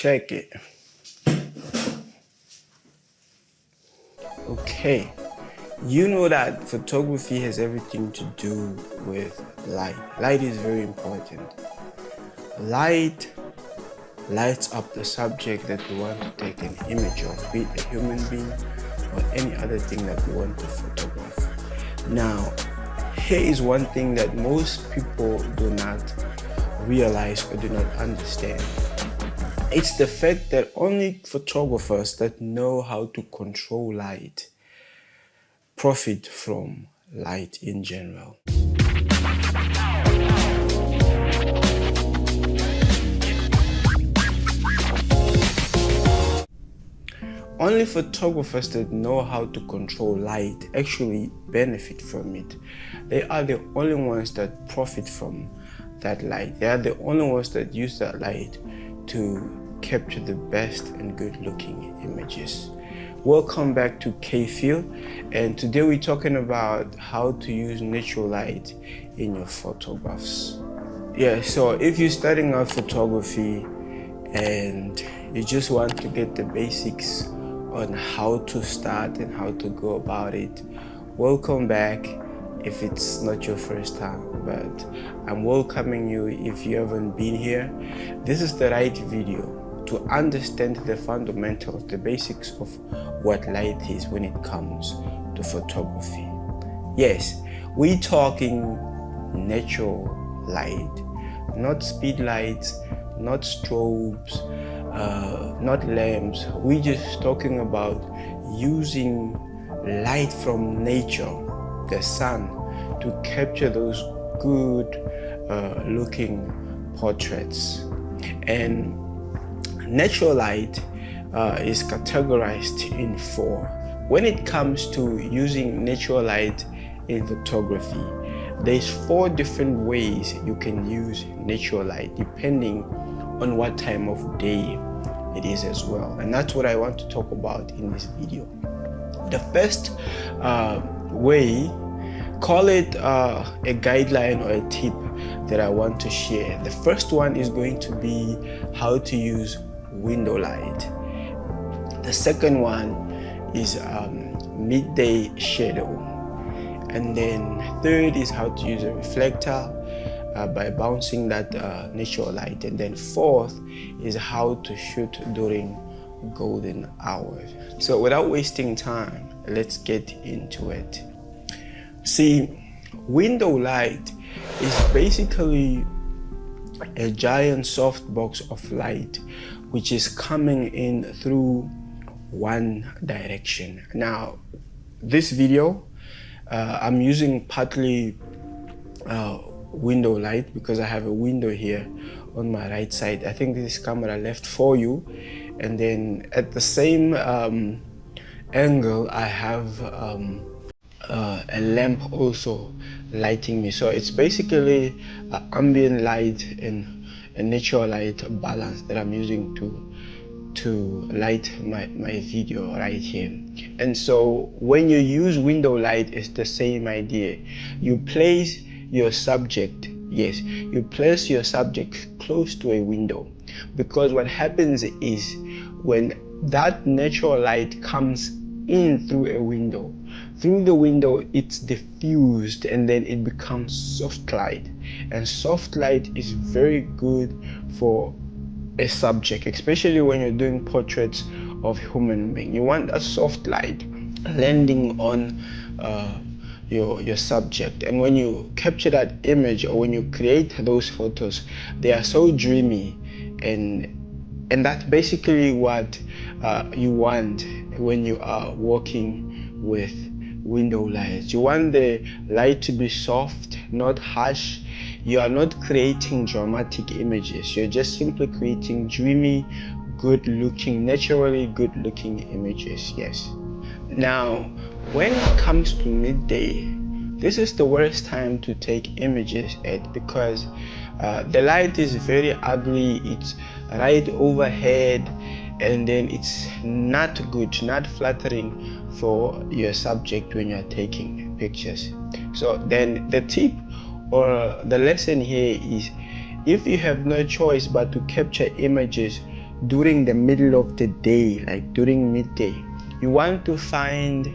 Check it. Okay, you know that photography has everything to do with light. Light is very important. Light lights up the subject that we want to take an image of, be it a human being or any other thing that we want to photograph. Now, here is one thing that most people do not realize or do not understand. It's the fact that only photographers that know how to control light profit from light in general. Only photographers that know how to control light actually benefit from it. They are the only ones that profit from that light. They are the only ones that use that light to capture the best and good looking images. Welcome back to K-Feel, and today we're talking about how to use natural light in your photographs. Yeah, so if you're starting out photography and you just want to get the basics on how to start and how to go about it, welcome back if it's not your first time, but I'm welcoming you if you haven't been here. This is the right video to understand the fundamentals, the basics of what light is when it comes to photography. Yes, we're talking natural light, not speed lights, not strobes, not lamps. We're just talking about using light from nature, the sun, to capture those good looking portraits. And natural light is categorized in 4. When it comes to using natural light in photography, there's 4 different ways you can use natural light depending on what time of day it is as well. And that's what I want to talk about in this video. The first way, call it a guideline or a tip that I want to share. The first one is going to be how to use window light. The second one is midday shadow. And then third is how to use a reflector by bouncing that natural light. And then fourth is how to shoot during golden hours. So without wasting time, let's get into it. See, window light is basically a giant soft box of light which is coming in through one direction. Now, this video, I'm using partly window light because I have a window here on my right side. I think this camera left for you, and then at the same angle I have a lamp also lighting me. So it's basically ambient light and a natural light balance that I'm using to light my video right here. And so when you use window light, it's the same idea. You place your subject, yes, you place your subject close to a window, because what happens is when that natural light comes in through a window, through the window it's diffused and then it becomes soft light. And soft light is very good for a subject, especially when you're doing portraits of human being. You want a soft light landing on your subject, and when you capture that image or when you create those photos, they are so dreamy, and that's basically what you want when you are working with window lights. You want the light to be soft, not harsh. You are not creating dramatic images. You're just simply creating dreamy, good looking, naturally good looking images. Yes. Now, when it comes to midday, this is the worst time to take images at, because the light is very ugly. It's right overhead, and then it's not good, not flattering for your subject when you're taking pictures. So then the tip or the lesson here is, if you have no choice but to capture images during the middle of the day, like during midday, you want to find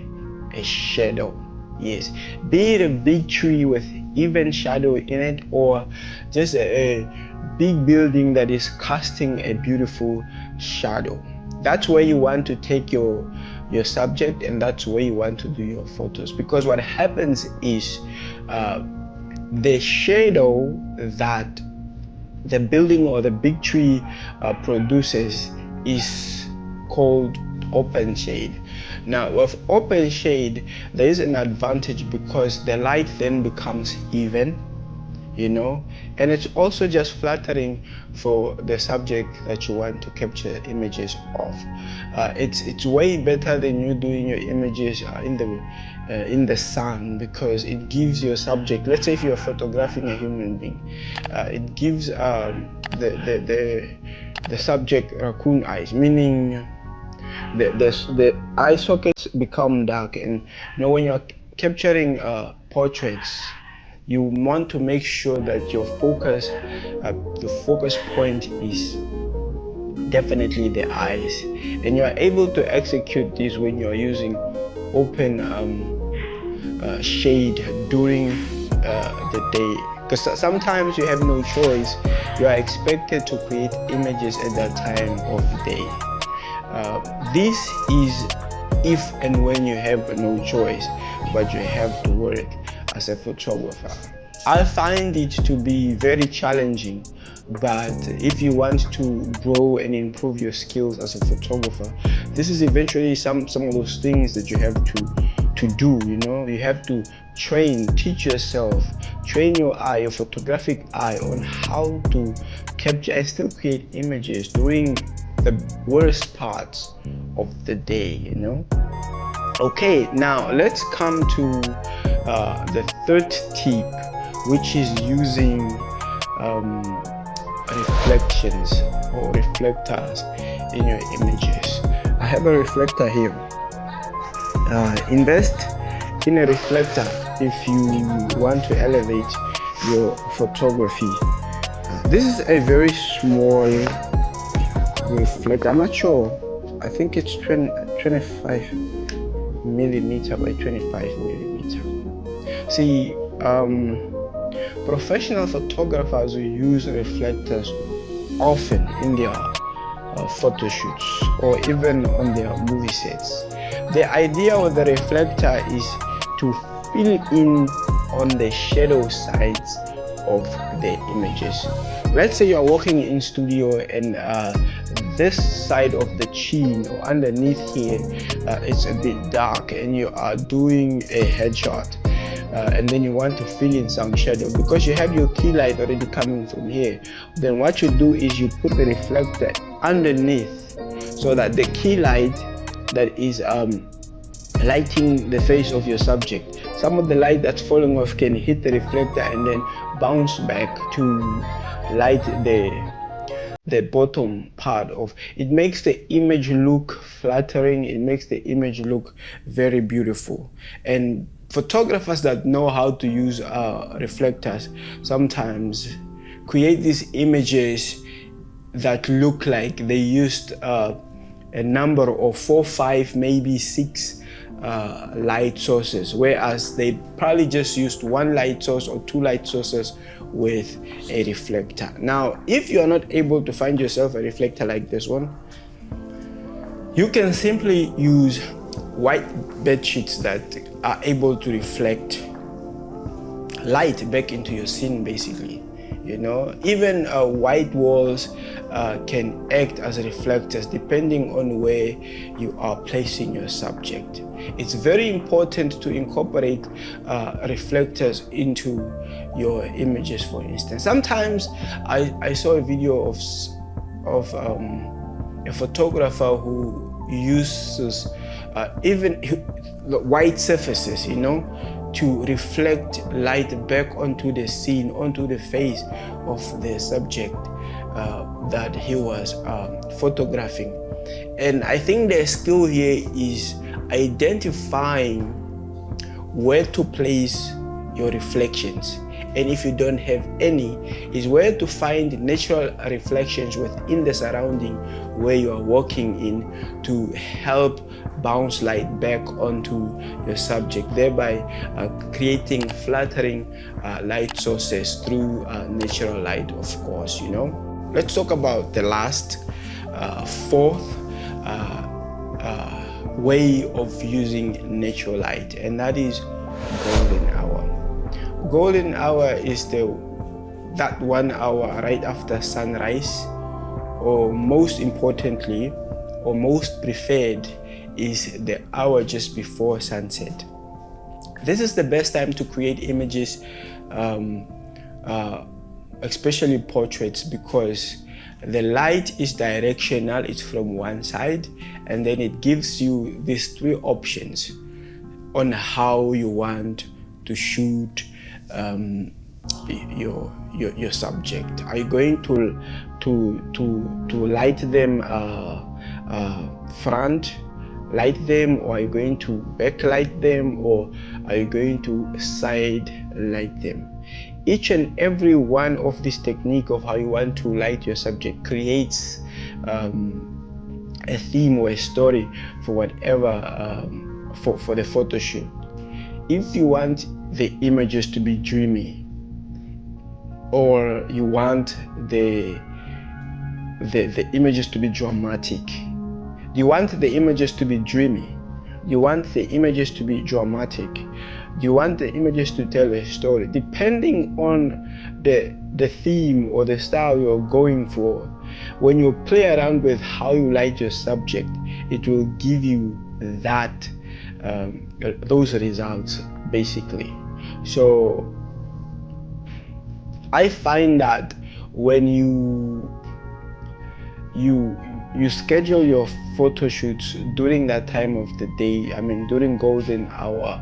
a shadow. Yes, be it a big tree with even shadow in it, or just a big building that is casting a beautiful shadow. That's where you want to take your subject, and that's where you want to do your photos. Because what happens is the shadow that the building or the big tree produces is called open shade. Now with open shade, there is an advantage because the light then becomes even, you know, and it's also just flattering for the subject that you want to capture images of. It's way better than you doing your images in the sun, because it gives your subject, let's say if you're photographing a human being, it gives the subject raccoon eyes, meaning the eye sockets become dark. And you know, when you're capturing portraits, you want to make sure that your focus, the focus point is definitely the eyes, and you're able to execute this when you're using open shade during the day, because sometimes you have no choice. You are expected to create images at that time of the day. This is if and when you have no choice, but you have to work as a photographer. I find it to be very challenging, but if you want to grow and improve your skills as a photographer, this is eventually some of those things that you have to do. You know, you have to teach yourself, train your eye, your photographic eye, on how to capture and still create images during the worst parts of the day, you know. Okay, now let's come to the third tip, which is using reflections or reflectors in your images. I have a reflector here. Invest in a reflector if you want to elevate your photography. This is a very small reflector. I'm not sure. I think it's 25 millimeter by 25 millimeter. See, professional photographers will use reflectors often in their photo shoots or even on their movie sets. The idea with the reflector is to fill in on the shadow sides of the images. Let's say you are walking in studio and this side of the chin or underneath here it's a bit dark, and you are doing a headshot, and then you want to fill in some shadow because you have your key light already coming from here. Then what you do is you put the reflector underneath so that the key light that is lighting the face of your subject, some of the light that's falling off can hit the reflector and then bounce back to light the bottom part of it. Makes the image look flattering, it makes the image look very beautiful. And photographers that know how to use reflectors sometimes create these images that look like they used a number of 4, 5, maybe 6 light sources, whereas they probably just used 1 light source or 2 light sources with a reflector. Now, if you are not able to find yourself a reflector like this one, you can simply use white bed sheets that are able to reflect light back into your scene, basically. You know, even white walls can act as reflectors depending on where you are placing your subject. It's very important to incorporate reflectors into your images. For instance, sometimes I saw a video of a photographer who uses even white surfaces, you know, to reflect light back onto the scene, onto the face of the subject that he was photographing. And I think the skill here is identifying where to place your reflections and if you don't have any, is where to find natural reflections within the surrounding where you are walking in to help bounce light back onto your subject, thereby creating flattering light sources through natural light, of course. Let's talk about the last fourth way of using natural light, and that is golden hour. Golden hour is that 1 hour right after sunrise, or most importantly, or most preferred, is the hour just before sunset. This is the best time to create images, especially portraits, because the light is directional. It's from one side, and then it gives you these 3 options on how you want to shoot your subject. Are you going to light them front, light them, or are you going to backlight them, or are you going to side light them? Each and every one of this technique of how you want to light your subject creates a theme or a story for whatever for the photo shoot. If you want the images to be dreamy, or you want the images to be dramatic, you want the images to be dreamy, you want the images to be dramatic, you want the images to tell a story, depending on the theme or the style you're going for. When you play around with how you light your subject, it will give you those results basically. So I find that when you schedule your photo shoots during that time of the day, during golden hour,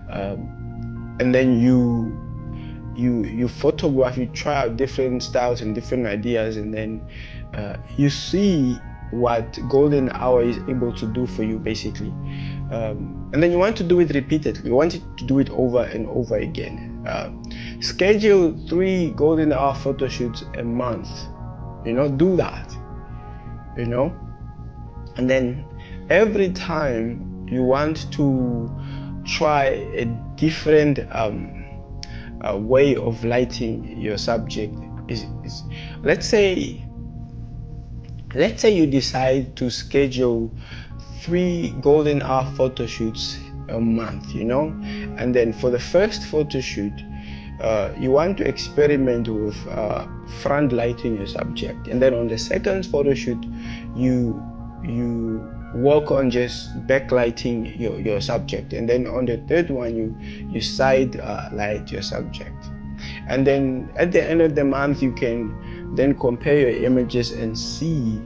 and then you photograph, you try out different styles and different ideas, and then you see what golden hour is able to do for you basically, and then you want to do it repeatedly. You want to do it over and over again. Schedule 3 golden hour photo shoots a month. Do that. And then every time you want to try a different way of lighting your subject, let's say you decide to schedule 3 golden hour photo shoots a month, and then for the first photo shoot, you want to experiment with front lighting your subject, and then on the second photo shoot, you work on just backlighting your subject, and then on the third one, you side light your subject, and then at the end of the month, you can then compare your images and see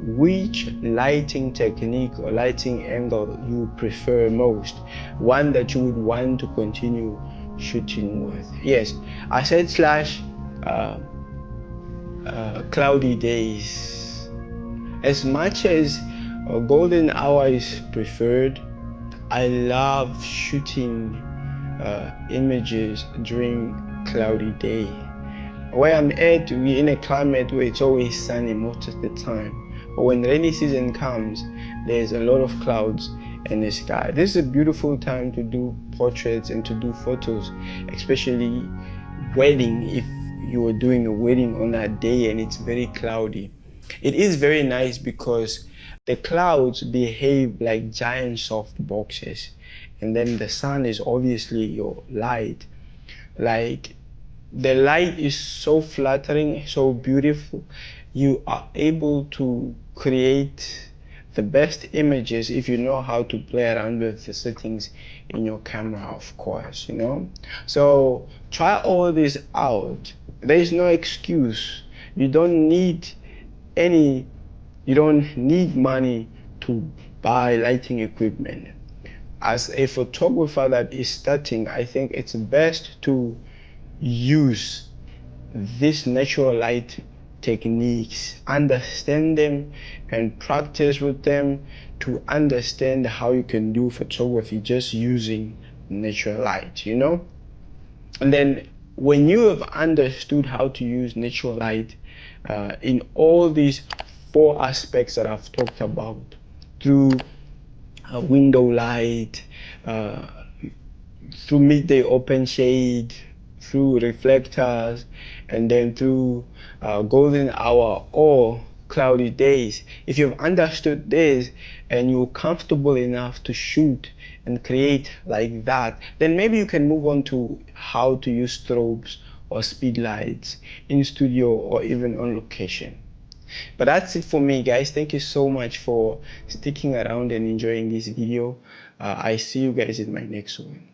which lighting technique or lighting angle you prefer most, one that you would want to continue shooting with. Yes, I said cloudy days. As much as a golden hour is preferred, I love shooting images during cloudy day. Where I'm at, we're in a climate where it's always sunny most of the time. But when rainy season comes, there's a lot of clouds in the sky. This is a beautiful time to do portraits and to do photos, especially wedding. If you are doing a wedding on that day and it's very cloudy, it is very nice because the clouds behave like giant soft boxes, and then the sun is obviously your light. Like, the light is so flattering, so beautiful. You are able to create the best images if you know how to play around with the settings in your camera, of course, So try all this out. There is no excuse. You don't need money to buy lighting equipment. As a photographer that is starting, I think it's best to use these natural light techniques, understand them and practice with them to understand how you can do photography just using natural light, And then when you have understood how to use natural light in all these four aspects that I've talked about, through window light, uh, through midday open shade, through reflectors, and then through golden hour or cloudy days. If you've understood this and you're comfortable enough to shoot and create like that, then maybe you can move on to how to use strobes or speed lights in studio or even on location. But that's it for me, guys. Thank you so much for sticking around and enjoying this video. I see you guys in my next one.